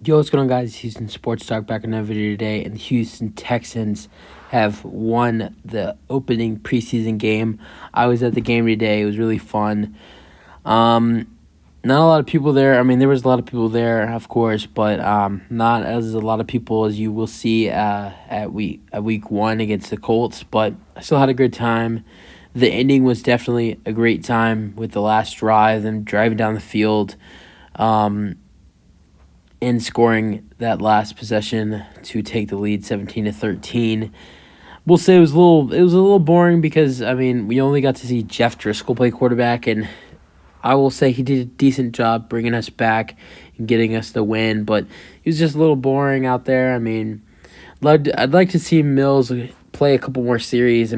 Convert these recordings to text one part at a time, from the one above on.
Yo, what's going on, guys? Houston Sports Talk back in another video today, and the Houston Texans have won the opening preseason game. I was at the game today. It was really fun. Not a lot of people there. I mean, there was a lot of people there, of course, but not as a lot of people as you will see at week one against the Colts. But I still had a good time. The ending was definitely a great time with the last drive, them driving down the field. And scoring that last possession to take the lead 17-13. We'll say it was a little boring because we only got to see Jeff Driscoll play quarterback, and I will say he did a decent job bringing us back and getting us the win, but he was just a little boring out there. I'd like to see Mills play a couple more series.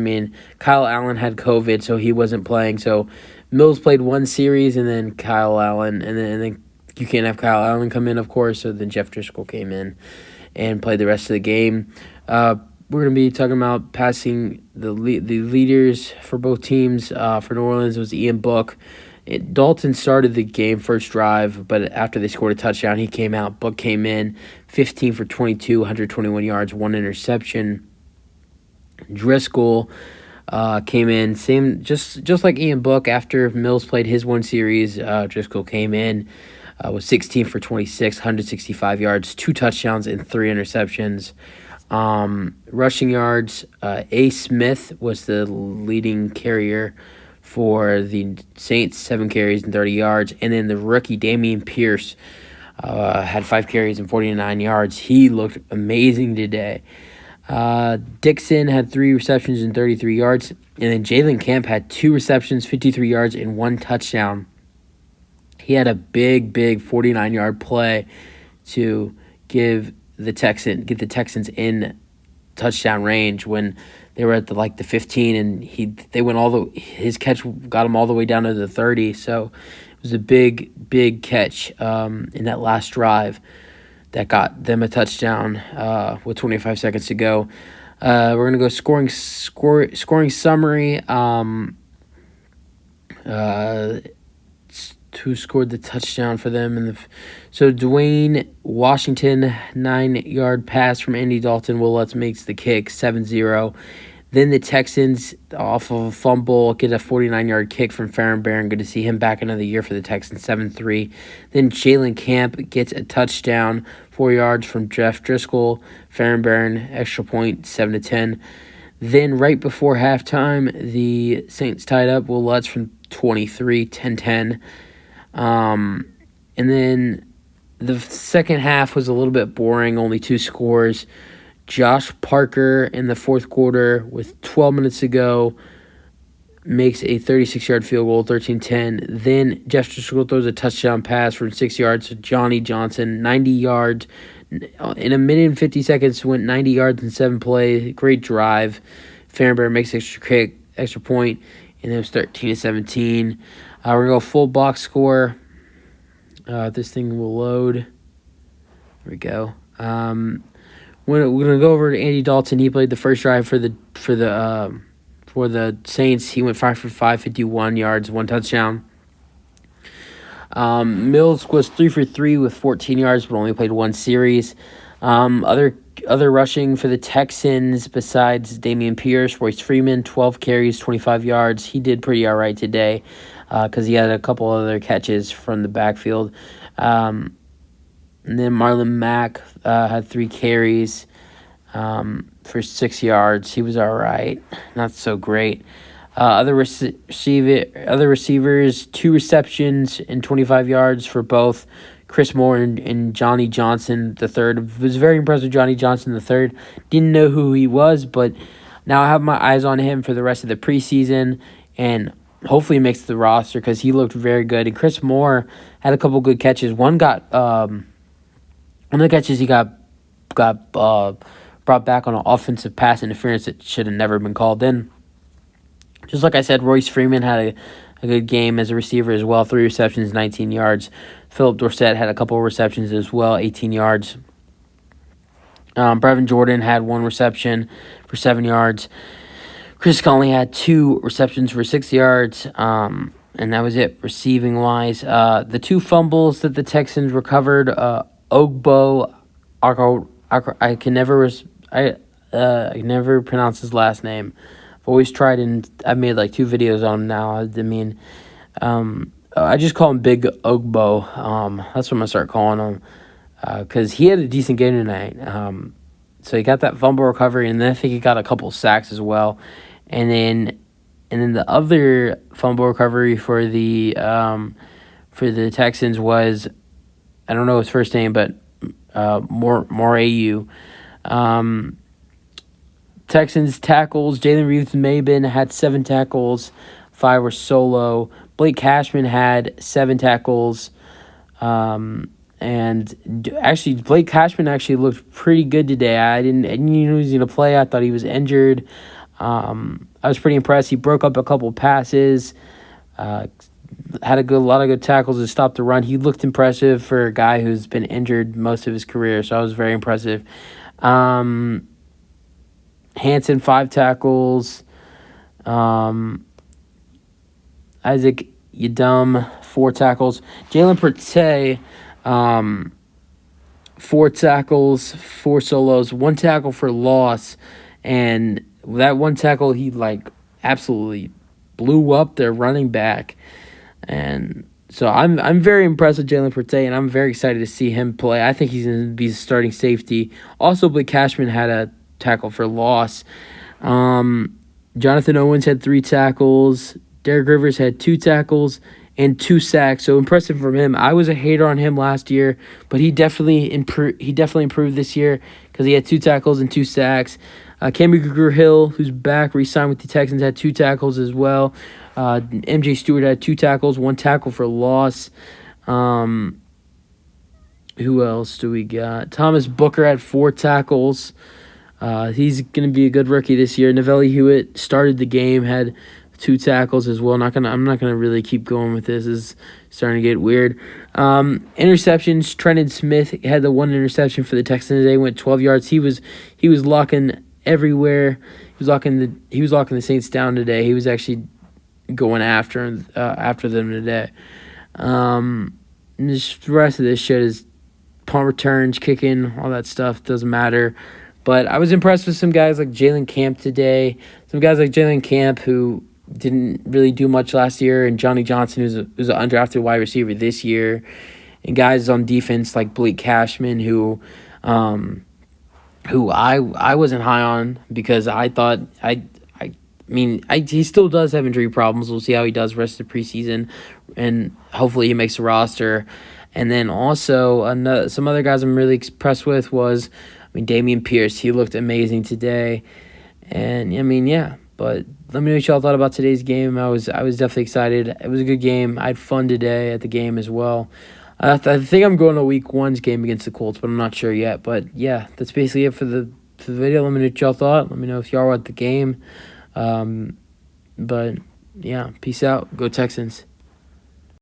Kyle Allen had COVID, so he wasn't playing. So Mills played one series, and then Kyle Allen, and then you can't have Kyle Allen come in, of course, so then Jeff Driscoll came in and played the rest of the game. We're going to be talking about passing the leaders for both teams. For New Orleans, it was Ian Book. Dalton started the game first drive, but after they scored a touchdown, he came out. Book came in 15 for 22, 121 yards, one interception. Driscoll came in, same just like Ian Book. After Mills played his one series, Driscoll came in. Was 16 for 26, 165 yards, 2 touchdowns, and 3 interceptions. Rushing yards, A. Smith was the leading carrier for the Saints, 7 carries and 30 yards. And then the rookie, Dameon Pierce, had 5 carries and 49 yards. He looked amazing today. Dixon had 3 receptions and 33 yards. And then Jalen Camp had 2 receptions, 53 yards, and 1 touchdown. He had a big 49-yard play to get the Texans in touchdown range when they were at the 15, and his catch got him all the way down to the 30. So it was a big catch in that last drive that got them a touchdown with 25 seconds to go. We're gonna go scoring summary. Who scored the touchdown for them? So Dwayne Washington, 9-yard pass from Andy Dalton. Will Lutz makes the kick, 7-0. Then the Texans, off of a fumble, get a 49-yard kick from Farron Barron. Good to see him back another year for the Texans, 7-3. Then Jalen Camp gets a touchdown, 4 yards from Jeff Driscoll. Farron Barron, extra point, 7-10. Then right before halftime, the Saints tied up. Will Lutz from 23, 10-10. And then the second half was a little bit boring, only 2 scores. Josh Parker in the fourth quarter with 12 minutes to go makes a 36-yard field goal, 13-10. Then Jeff Driscoll throws a touchdown pass from 6 yards to Johnny Johnson, 90 yards. In a minute and 50 seconds, went 90 yards in 7 plays. Great drive. Farrenberg makes extra point, and it was 13-17. We're going to go full box score. This thing will load. There we go. We're going to go over to Andy Dalton. He played the first drive for the Saints. He went 5 for 5, 51 yards, 1 touchdown. Mills was 3 for 3 with 14 yards, but only played 1 series. Other rushing for the Texans besides Dameon Pierce, Royce Freeman, 12 carries, 25 yards. He did pretty all right today because he had a couple other catches from the backfield. And then Marlon Mack had 3 carries for 6 yards. He was all right, not so great. Other receivers, 2 receptions and 25 yards for both Chris Moore and Johnny Johnson III. Was very impressed with Johnny Johnson III. Didn't know who he was, but now I have my eyes on him for the rest of the preseason, and hopefully he makes the roster because he looked very good. And Chris Moore had a couple good catches. One of the catches he got brought back on an offensive pass interference that should have never been called. Then, just like I said, Royce Freeman had a good game as a receiver as well. 3 receptions, 19 yards. Philip Dorsett had a couple of receptions as well, 18 yards. Brevin Jordan had 1 reception for 7 yards. Chris Conley had 2 receptions for 6 yards. And that was it receiving-wise. The 2 fumbles that the Texans recovered Ogbo. I can never I can never pronounce his last name. I've always tried, and I've made like 2 videos on him now. I mean, I just call him Big Ogbo. That's what I'm gonna start calling him, because he had a decent game tonight. So he got that fumble recovery, and then I think he got a couple sacks as well, and then the other fumble recovery for the Texans was, I don't know his first name, but Moreu. Texans tackles, Jalen Reeves-Maybin had 7 tackles, 5 were solo. Blake Cashman had 7 tackles. Actually, Blake Cashman actually looked pretty good today. I didn't know he was going to play. I thought he was injured. I was pretty impressed. He broke up a couple passes, had a lot of good tackles to stop the run. He looked impressive for a guy who's been injured most of his career, so I was very impressive. Hanson, 5 tackles. Isaac Yadum, 4 tackles. Jalen Purtay, 4 tackles, 4 solos, 1 tackle for loss. And that 1 tackle, he absolutely blew up their running back. And so I'm very impressed with Jalen Purtay, and I'm very excited to see him play. I think he's going to be starting safety. Also, Blake Cashman had a tackle for loss. Jonathan Owens had 3 tackles. Derek Rivers had 2 tackles and 2 sacks. So impressive from him. I was a hater on him last year, but he definitely improved this year because he had 2 tackles and 2 sacks. Cameron Grugier-Hill, who's back, re-signed with the Texans, had 2 tackles as well. MJ Stewart had 2 tackles, 1 tackle for loss. Who else do we got? Thomas Booker had 4 tackles. He's going to be a good rookie this year. Novelli Hewitt started the game, had 2 tackles as well. I'm not gonna really keep going with this. It's starting to get weird. Interceptions. Trenton Smith had the 1 interception for the Texans today. Went 12 yards. He was locking everywhere. He was locking the Saints down today. He was actually going after them today. And the rest of this shit is punt returns, kicking, all that stuff doesn't matter. But I was impressed with some guys like Jalen Camp today. Some guys like Jalen Camp who didn't really do much last year, and Johnny Johnson, who's an undrafted wide receiver this year, and guys on defense like Blake Cashman, who I wasn't high on because I thought he still does have injury problems. We'll see how he does rest of the preseason, and hopefully he makes the roster. And then also some other guys I'm really impressed with was, Dameon Pierce. He looked amazing today, and But let me know what y'all thought about today's game. I was definitely excited. It was a good game. I had fun today at the game as well. I think I'm going to Week 1's game against the Colts, but I'm not sure yet. But yeah, that's basically it for the video. Let me know what y'all thought. Let me know if y'all were at the game. But yeah, peace out. Go Texans.